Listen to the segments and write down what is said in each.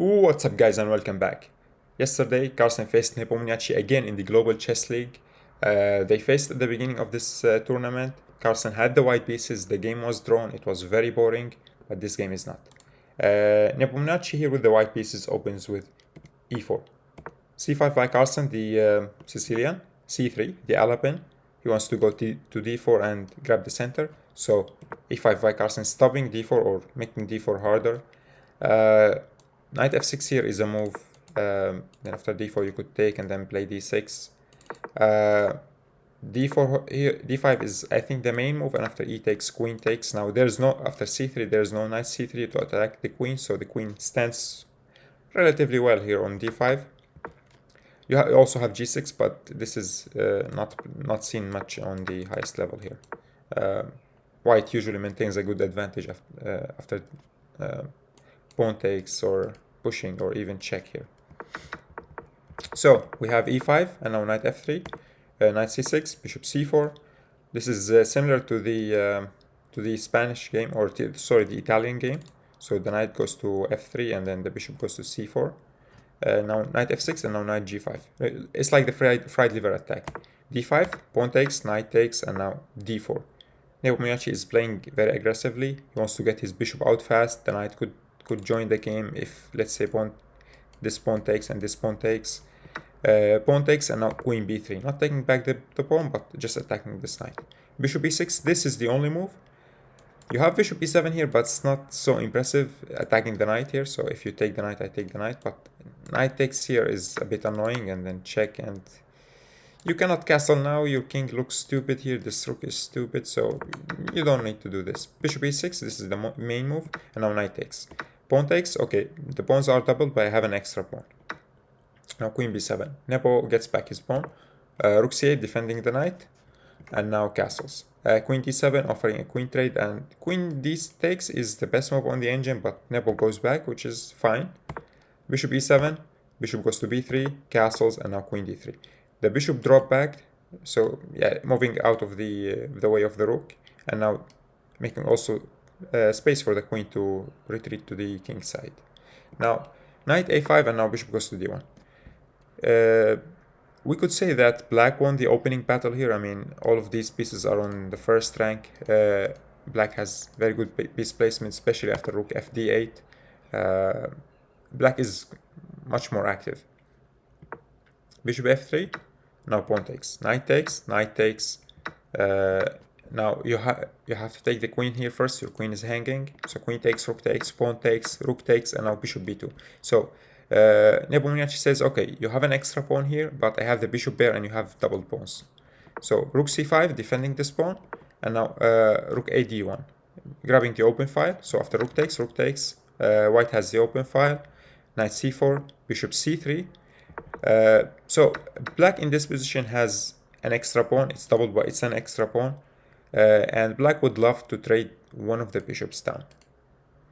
What's up, guys, and welcome back. Yesterday, Carlsen faced Nepomniachi again in the Global Chess League. They faced at the beginning of this tournament. Carlsen had the white pieces, the game was drawn, it was very boring, but this game is not. Nepomniachi here with the white pieces opens with e4. c5 by Carlsen, the Sicilian, c3, the Alapin. He wants to go to d4 and grab the center. So e5 by Carlsen, stopping d4 or making d4 harder. Knight f6 here is a move. Then after d4 you could take and then play d6. D4 here, d5 is I think the main move, and after e takes, queen takes. Now there's no, after c3 there's no knight c3 to attack the queen, so the queen stands relatively well here on d5. You also have g6, but this is not seen much on the highest level here. White usually maintains a good advantage after pawn takes or pushing or even check here. So we have e5 and now knight f3, knight c6, bishop c4. This is similar to the Spanish game, or sorry, the Italian game. So the knight goes to f3 and then the bishop goes to c4. Now knight f6 and now knight g5. It's like the fried liver attack. d5, pawn takes, knight takes, and now d4. Nepomniachi is playing very aggressively. He wants to get his bishop out fast. The knight could join the game if, let's say, this pawn takes and this pawn takes. Pawn takes and now queen b3. Not taking back the pawn, but just attacking this knight. Bishop e6, this is the only move. You have bishop e7 here, but it's not so impressive attacking the knight here. So if you take the knight, I take the knight. But knight takes here is a bit annoying, and then check, and you cannot castle now. Your king looks stupid here. This rook is stupid, so you don't need to do this. Bishop e6, this is the main move, and now knight takes. Pawn takes, okay, the pawns are doubled, but I have an extra pawn. Now queen b7. Nepo gets back his pawn. Rook c8 defending the knight, and now castles. Queen d7 offering a queen trade, and queen d takes is the best move on the engine, but Nepo goes back, which is fine. Bishop e7, bishop goes to b3, castles, and now queen d3. The bishop dropped back, so yeah, moving out of the way of the rook, and now making also space for the queen to retreat to the king's side. Now knight a5 and now bishop goes to d1. We could say that black won the opening battle here. I mean, all of these pieces are on the first rank. Black has very good piece placement, especially after rook fd8. Black is much more active. Bishop f3, now pawn takes, knight takes, knight takes. Now you have to take the queen here first. Your queen is hanging, so queen takes, rook takes, pawn takes, rook takes, and now bishop b2. So Nepomniachi says, okay, you have an extra pawn here, but I have the bishop there and you have double pawns. So rook c5 defending this pawn, and now rook a d1, grabbing the open file. So after rook takes, white has the open file. Knight c4, bishop c3. So black in this position has an extra pawn. It's doubled, but it's an extra pawn. And black would love to trade one of the bishops down,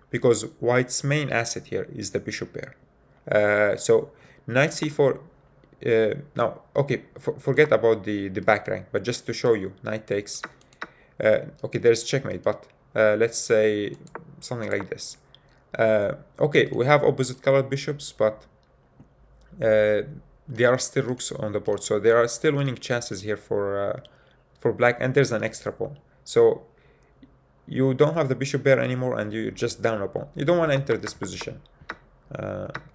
because white's main asset here is the bishop pair. So knight c4. Now, okay, forget about the back rank, but just to show you, knight takes. Okay, there's checkmate, but let's say something like this. Okay, we have opposite colored bishops, but there are still rooks on the board, so there are still winning chances here for black, and there's an extra pawn. So you don't have the bishop pair anymore, and you're just down a pawn. You don't want to enter this position.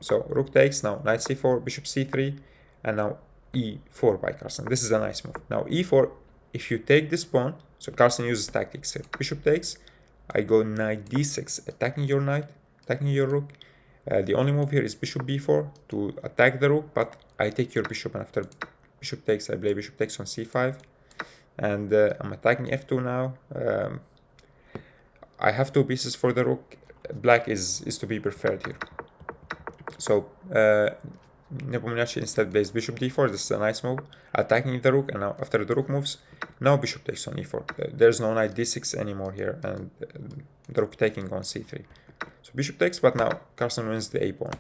So rook takes, now knight c4, bishop c3, and now e4 by Carlsen. This is a nice move. Now e4, if you take this pawn, so Carlsen uses tactics here. Bishop takes, I go knight d6, attacking your knight, attacking your rook. The only move here is bishop b4 to attack the rook, but I take your bishop, and after bishop takes, I play bishop takes on c5. And I'm attacking f2 now. I have two pieces for the rook. Black is to be preferred here. So Nepomniachi instead plays bishop d4. This is a nice move, attacking the rook, and now after the rook moves, now bishop takes on e4. There's no knight d6 anymore here, and the rook taking on c3. So bishop takes, but now Carlsen wins the a pawn.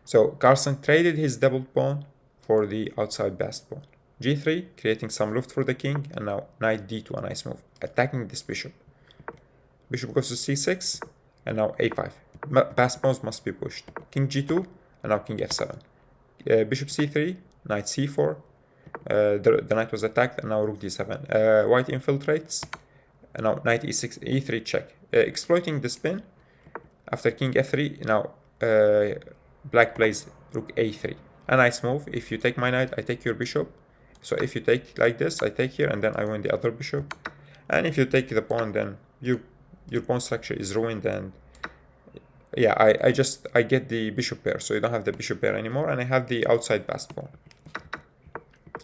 So Carlsen traded his doubled pawn for the outside passed pawn. g3, creating some loft for the king, and now knight d2, a nice move, attacking this bishop. Bishop goes to c6, and now a5. passed pawns must be pushed. King g2, and now king f7. Bishop c3, knight c4. The knight was attacked, and now rook d7. White infiltrates, and now knight e6, e3 check. Exploiting the spin, after king f3, now black plays rook a3. A nice move. If you take my knight, I take your bishop. So if you take like this, I take here, and then I win the other bishop. And if you take the pawn, then your pawn structure is ruined, and yeah, I get the bishop pair, so you don't have the bishop pair anymore, and I have the outside passed pawn.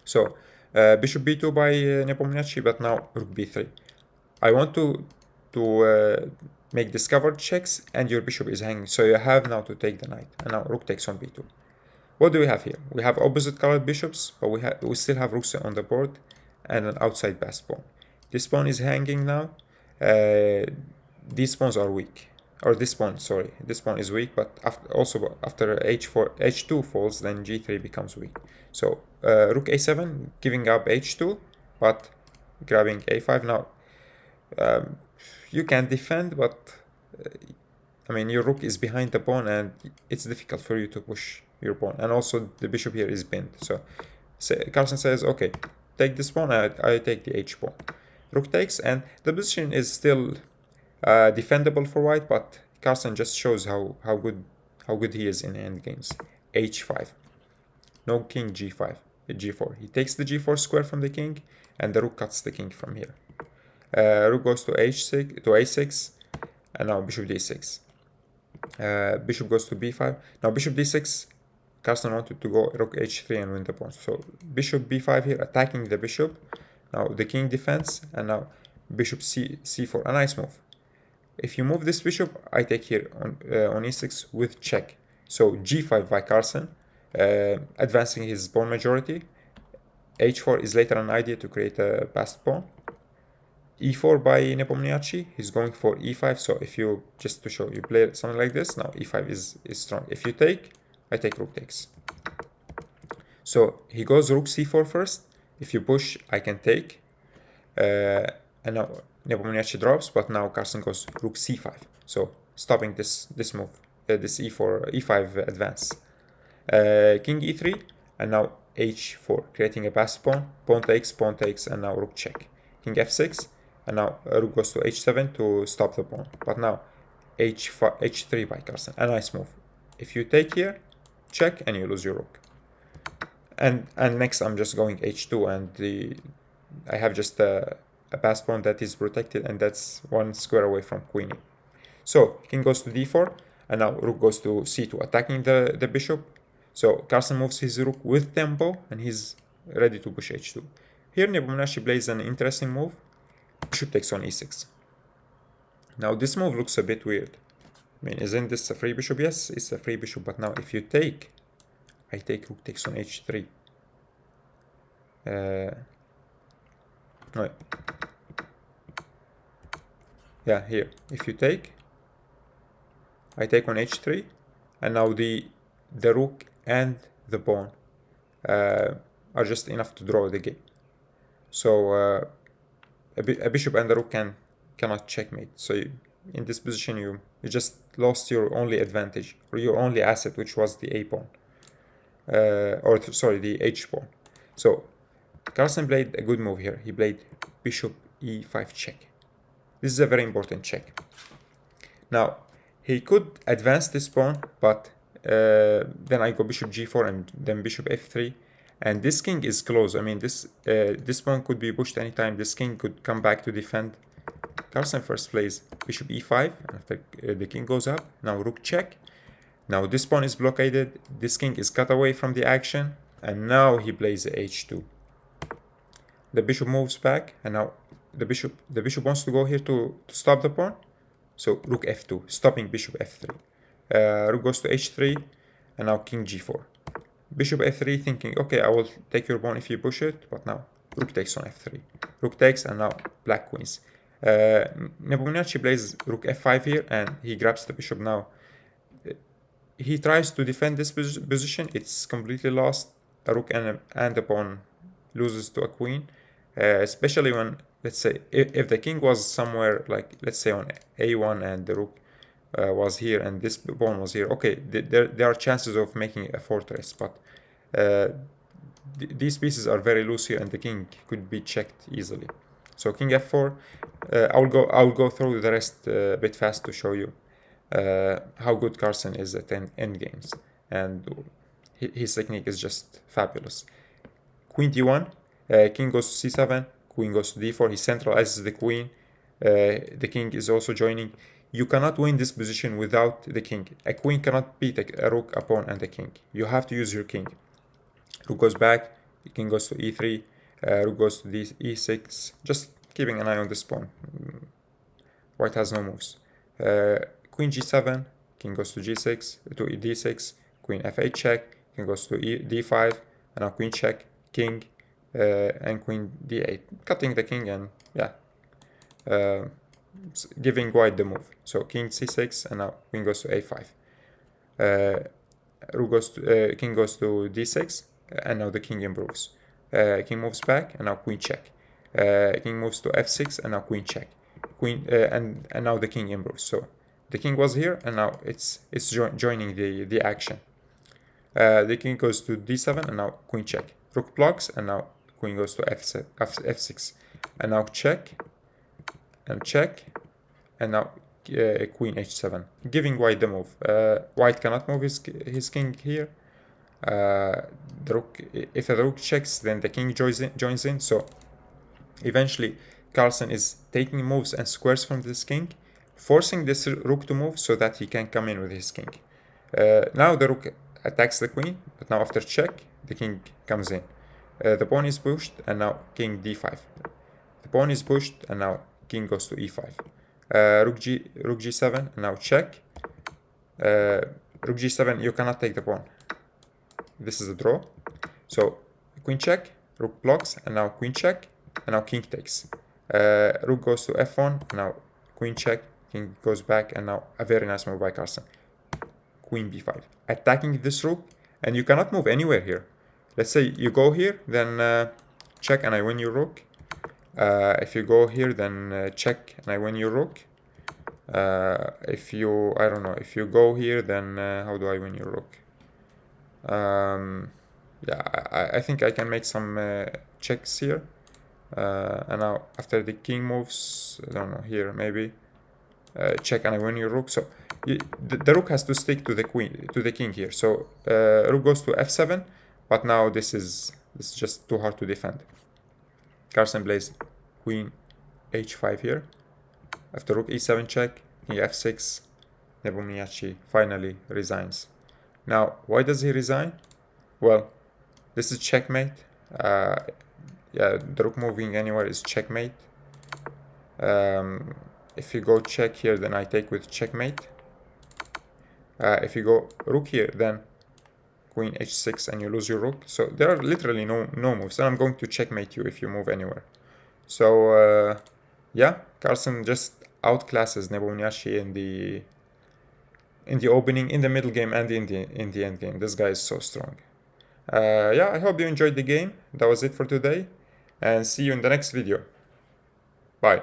So bishop b2 by Nepomniachi, but now rook b3. I want to make discovered checks, and your bishop is hanging, so you have now to take the knight, and now rook takes on b2. What do we have here? We have opposite colored bishops, but we still have rooks on the board and an outside passed pawn. This pawn is hanging now. These pawns are weak, or this pawn, sorry, this pawn is weak, but after h2 falls, then g3 becomes weak. So rook a7, giving up h2, but grabbing a5. Now you can defend, but I mean, your rook is behind the pawn, and it's difficult for you to push your pawn, and also the bishop here is bent. So Carlsen says, okay, take this pawn, I take the h pawn. Rook takes, and the position is still defendable for white, but Carlsen just shows how good he is in end games. h5, no king g5, g4. He takes the g4 square from the king, and the rook cuts the king from here. Rook goes to h6 to a6, and now bishop d6. Bishop goes to b5. Now bishop d6. Carlsen wanted to go rook h3 and win the pawn. So bishop b5 here, attacking the bishop. Now the king defends, and now bishop c4. A nice move. If you move this bishop, I take here on e6 with check. So g5 by Carlsen, advancing his pawn majority. h4 is later an idea to create a passed pawn. e4 by Nepomniachi, he's going for e5. So if you, just to show you, play something like this, now e5 is strong. If you take, I take rook takes. So he goes rook c4 first. If you push, I can take. And now Nepomniachi drops, but now Carlsen goes rook c5. So stopping this move, this e5 advance. King e3, and now h4, creating a passed pawn. Pawn takes, and now rook check. King f6, and now rook goes to h7 to stop the pawn. But now h3 by Carlsen, a nice move. If you take here, check, and you lose your rook. And next I'm just going h2, and I have just a passed pawn that is protected, and that's one square away from queenie. So king goes to d4, and now rook goes to c2, attacking the bishop. So Carlsen moves his rook with tempo, and he's ready to push h2. Here Nepomniachi plays an interesting move. Bishop takes on e6. Now this move looks a bit weird. I mean, isn't this a free bishop? Yes, it's a free bishop, but now if you take, I take rook takes on h3. Right. Yeah, here. If you take, I take on h3, and now the rook and the pawn are just enough to draw the game. So a bishop and the rook cannot checkmate. So in this position, you just lost your only advantage, or your only asset, which was the a pawn, the h pawn. So Carlsen played a good move here. He played bishop e5 check. This is a very important check. Now he could advance this pawn, but then I go bishop g4 and then bishop f3, and this king is close. I mean, this pawn could be pushed anytime. This king could come back to defend. Carlsen first plays bishop e5, after the king goes up. Now rook check. Now this pawn is blockaded. This king is cut away from the action, and now he plays h2. The bishop moves back, and now the bishop wants to go here to stop the pawn. So rook f2, stopping bishop f3. Rook goes to h3, and now king g4. Bishop f3, thinking, okay, I will take your pawn if you push it, but now rook takes on f3. Rook takes, and now black wins. Nepomniachi plays rook f5 here, and he grabs the bishop now. He tries to defend this position. It's completely lost. A rook and a pawn loses to a queen, especially when, let's say, if the king was somewhere like, let's say, on a1 and the rook was here and this pawn was here, okay, there are chances of making a fortress, but these pieces are very loose here and the king could be checked easily. So king f4. I'll go through the rest a bit fast to show you how good Carlsen is at end games, and his technique is just fabulous. Queen d1, king goes to c7, queen goes to d4. He centralizes the queen. The king is also joining. You cannot win this position without the king. A queen cannot beat a rook, a pawn, and a king. You have to use your king. Rook goes back, king goes to e3, rook goes to e6. Just keeping an eye on this pawn. White has no moves. Queen g7, king goes to g6, to d6, queen f8 check, king goes to d5, and now queen check, king, and queen d8, cutting the king and yeah, giving white the move. So king c6, and now queen goes to a5. Rook goes to, king goes to d6, and now the king improves. King moves back, and now queen check. King moves to f6, and now queen check. Queen and now the king improves. So the king was here, and now it's joining the action. The king goes to d7, and now queen check. Rook blocks, and now queen goes to f6, and now check, and check, and now queen h7, giving white the move. White cannot move his king here. The rook, if the rook checks, then the king joins in. So eventually Carlsen is taking moves and squares from this king, forcing this rook to move so that he can come in with his king. Now the rook attacks the queen, but now after check, the king comes in. The pawn is pushed, and now king d5. The pawn is pushed, and now king goes to e5. Rook g7, and now check. Rook g7, you cannot take the pawn. This is a draw. So queen check, rook blocks, and now queen check, and now king takes. Rook goes to f1, now queen check, king goes back, and now a very nice move by Carlsen. Queen b5, attacking this rook, and you cannot move anywhere here. Let's say you go here, then check, and I win your rook. If you go here, then check, and I win your rook. If you, I don't know, if you go here, then how do I win your rook? Yeah, I think I can make some checks here. And now after the king moves, I don't know, here maybe check, and I win your rook. So the rook has to stick to the queen, to the king here. So rook goes to f7, but now this is just too hard to defend. Carlsen plays queen h5 here. After rook e7 check, king f6, Nepomniachi finally resigns. Now, why does he resign? Well, this is checkmate. Yeah, the rook moving anywhere is checkmate. If you go check here, then I take with checkmate. If you go rook here, then queen h6, and you lose your rook. So there are literally no moves, and I'm going to checkmate you if you move anywhere. So yeah, Carlsen just outclasses Nepomniachi in the opening, in the middle game, and in the end game. This guy is so strong. Yeah, I hope you enjoyed the game. That was it for today, and see you in the next video. Bye.